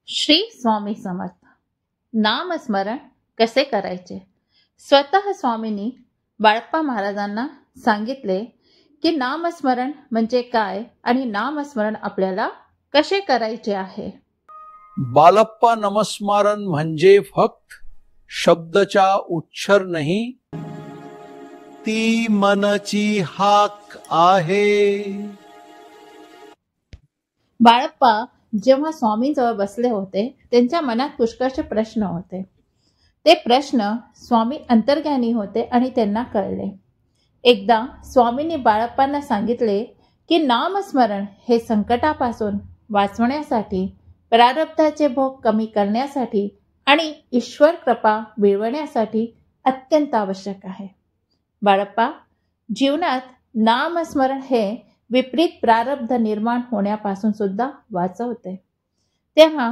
श्री स्वामी समर्थ. नामस्मरण कसे करायचे? स्वतः स्वामींनी बाळप्पा महाराजांना सांगितले की नामस्मरण म्हणजे काय आणि नामस्मरण आपल्याला कसे करायचे आहे. बालप्पा नामस्मरण म्हणजे फक्त शब्दाचा उच्चार नाही, ती मनाची हाक आहे. बाळप्पा जेव्हा स्वामींजवळ बसले होते त्यांच्या मनात पुष्कळचे प्रश्न होते. ते प्रश्न स्वामी अंतर्ज्ञानी होते आणि त्यांना कळले. एकदा स्वामींनी बाळप्पांना सांगितले की नामस्मरण हे संकटापासून वाचवण्यासाठी, प्रारब्धाचे भोग कमी करण्यासाठी आणि ईश्वर कृपा मिळवण्यासाठी अत्यंत आवश्यक आहे. बाळप्पा, जीवनात नामस्मरण हे विपरीत प्रारब्ध निर्माण होण्यापासून सुद्धा वाचवते. तेव्हा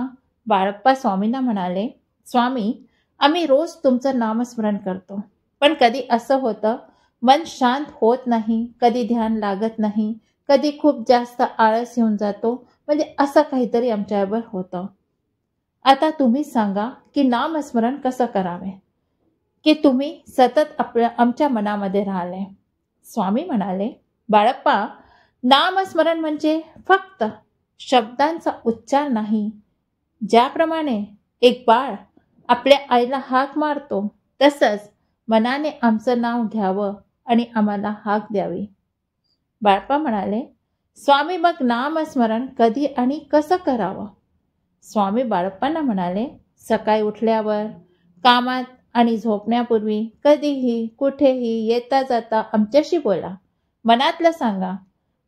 बाळप्पा स्वामींना म्हणाले, स्वामी, आम्ही रोज तुमचं नामस्मरण करतो, पण कधी असं होतं मन शांत होत नाही, कधी ध्यान लागत नाही, कधी खूप जास्त आळस येऊन जातो, म्हणजे असं काहीतरी आमच्याबरोबर होतं. आता तुम्ही सांगा की नामस्मरण कसं करावे की तुम्ही सतत आमच्या मनामध्ये राहिले. स्वामी म्हणाले, बाळप्पा, नामस्मरण म्हणजे फक्त शब्दांचा उच्चार नाही. ज्याप्रमाणे एक बाळ आपल्या आईला हाक मारतो तसंच मनाने आमचं नाव घ्यावं आणि आम्हाला हाक द्यावी. बाळप्पा म्हणाले, स्वामी, मग नामस्मरण कधी आणि कसं करावं? स्वामी बाळप्पांना म्हणाले, सकाळी उठल्यावर, कामात आणि झोपण्यापूर्वी, कधीही कुठेही येता जाता आमच्याशी बोला. मनातलं सांगा.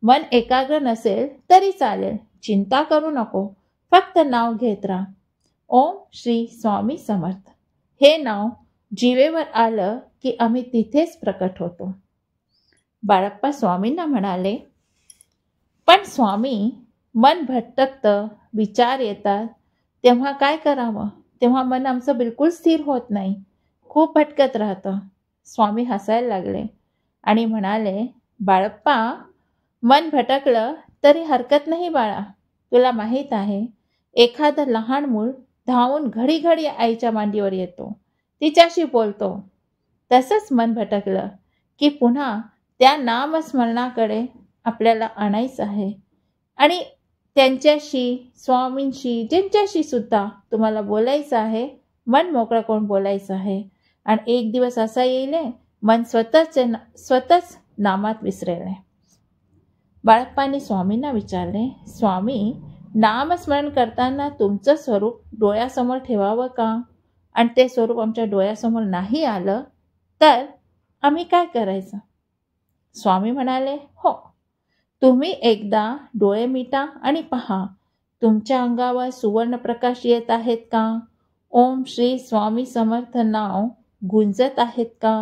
मन एकाग्र नसेल तरी चालेल, चिंता करू नको, फक्त नाव घेत राहा. ओम श्री स्वामी समर्थ हे नाव जिवेवर आलं की आम्ही तिथेच प्रकट होतो. बाळप्पा स्वामींना म्हणाले, पण स्वामी, मन भटकतं, विचार येतात, तेव्हा काय करावं? तेव्हा मन आमचं बिलकुल स्थिर होत नाही, खूप भटकत राहतं. स्वामी हसायला लागले आणि म्हणाले, बाळप्पा, मन भटकलं तरी हरकत नाही बाळा. तुला माहीत आहे, एखादं लहान मूल धावून घडी घडी आईच्या मांडीवर येतो, तिच्याशी बोलतो. तसंच मन भटकलं की पुन्हा त्या नामस्मरणाकडे आपल्याला आणायचं आहे आणि त्यांच्याशी, स्वामींशी, ज्यांच्याशी सुद्धा तुम्हाला बोलायचं आहे, मन मोकळं करून बोलायचं आहे. आणि एक दिवस असा येईल मन स्वतःच नामात विसरेल. बाळप्पांनी स्वामींना विचारले, स्वामी, नामस्मरण करताना तुमचं स्वरूप डोळ्यासमोर ठेवावं का? आणि ते स्वरूप आमच्या डोळ्यासमोर नाही आलं तर आम्ही काय करायचं? स्वामी म्हणाले, हो, तुम्ही एकदा डोळे मिटा आणि पहा, तुमच्या अंगावर सुवर्ण प्रकाश येत आहेत का? ओम श्री स्वामी समर्थ नाव गुंजत आहेत का?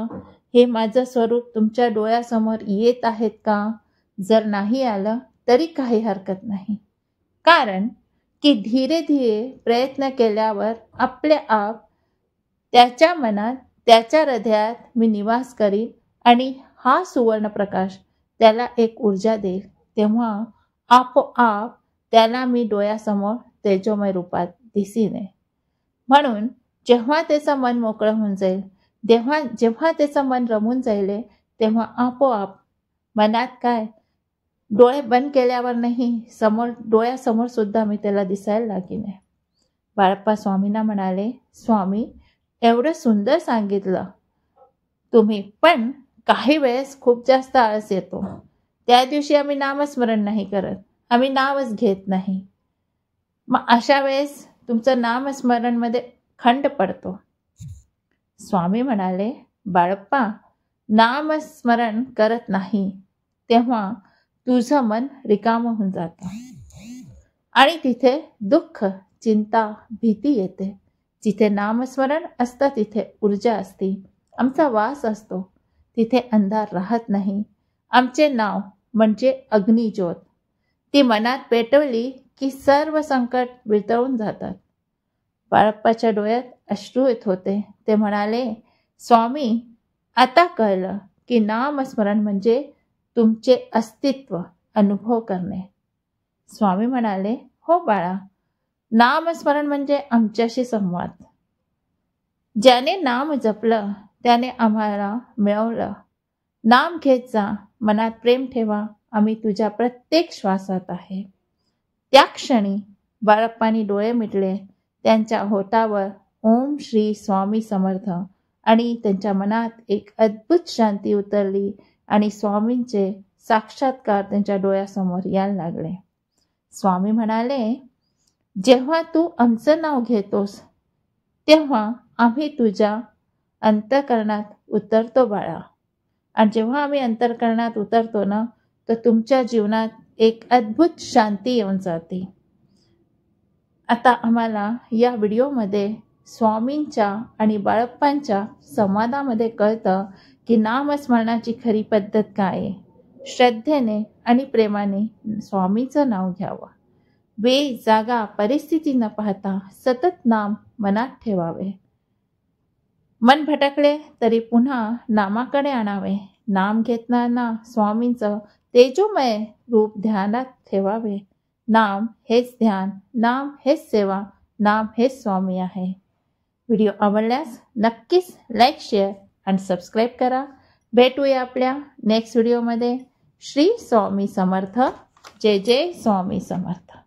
हे माझं स्वरूप तुमच्या डोळ्यासमोर येत आहेत का? जर नाही आलं तरी काही हरकत नाही, कारण की धीरे धीरे प्रयत्न केल्यावर आपले आप त्याच्या मनात, त्याच्या हृदयात मी निवास करीन आणि हा सुवर्ण प्रकाश त्याला एक ऊर्जा देईल. तेव्हा आपोआप त्याला मी डोळ्यासमोर तेजोमय रूपात दिसीन. म्हणून जेव्हा त्याचं मन मोकळं होऊन जाईल, जेव्हा त्याचं मन रमून जाईल, तेव्हा आपोआप मनात काय, डोळे बंद केल्यावर नाही, डोळ्यासमोर सुद्धा मी त्याला दिसायला लागीन. बाळप्पा स्वामींना म्हणाले, स्वामी, एवढं सुंदर सांगितलं तुम्ही, पण काही वेळेस खूप जास्त आळस येतो. त्या दिवशी आम्ही नामस्मरण नाही करत, आम्ही नावच घेत नाही. मग अशा वेळेस तुमचं नामस्मरणमध्ये खंड पडतो. स्वामी म्हणाले, बाळप्पा, नामस्मरण करत नाही तेव्हा तुझं मन रिकामं होऊन जातं आणि तिथे दुःख, चिंता, भीती येते. जिथे नामस्मरण असतं तिथे ऊर्जा असते, आमचा वास असतो, तिथे अंधार राहत नाही. आमचे नाव म्हणजे अग्निज्योत, ती मनात पेटवली की सर्व संकट वितळून जातात. बाळप्पाच्या डोळ्यात अश्रू येत होते. ते म्हणाले, स्वामी, आता कळलं की नामस्मरण म्हणजे तुमचे अस्तित्व अनुभव करणे. स्वामी म्हणाले, हो बाळा, नामस्मरण म्हणजे आमच्याशी संवाद. ज्याने नाम जपलं त्याने आम्हाला मिळवलं. नाम घेत जा, मनात प्रेम ठेवा, आम्ही तुझ्या प्रत्येक श्वासात आहे. त्या क्षणी बाळप्पांनी डोळे मिटले. त्यांच्या होठावर ओम श्री स्वामी समर्थ आणि त्यांच्या मनात एक अद्भुत शांती उतरली आणि स्वामींचे साक्षात्कार त्यांच्या डोळ्यासमोर यायला लागले. स्वामी म्हणाले, जेव्हा तू आमचं नाव घेतोस तेव्हा आम्ही तुझ्या अंतःकरणात उतरतो बाळा. आणि जेव्हा आम्ही अंतःकरणात उतरतो ना, तर तुमच्या जीवनात एक अद्भुत शांती येऊन जाते. आता आम्हाला या व्हिडिओमध्ये स्वामींच्या आणि बाळप्पांच्या संवादामध्ये कळतं की नामस्मरणाची खरी पद्धत काय आहे. श्रद्धेने आणि प्रेमाने स्वामींचं नाव घ्यावं. वेळ, जागा, परिस्थिती न पाहता सतत नाम मनात ठेवावे. मन भटकले तरी पुन्हा नामाकडे आणावे. नाम घेताना स्वामींचं तेजोमय रूप ध्यानात ठेवावे. नाम हेच ध्यान, नाम हेच सेवा, नाम हेच स्वामी आहे. व्हिडिओ आवडल्यास नक्कीच लाईक, शेअर आणि सबस्क्राईब करा. भेटूया आपल्या नेक्स्ट व्हिडिओमध्ये. श्री स्वामी समर्थ. जय जय स्वामी समर्थ.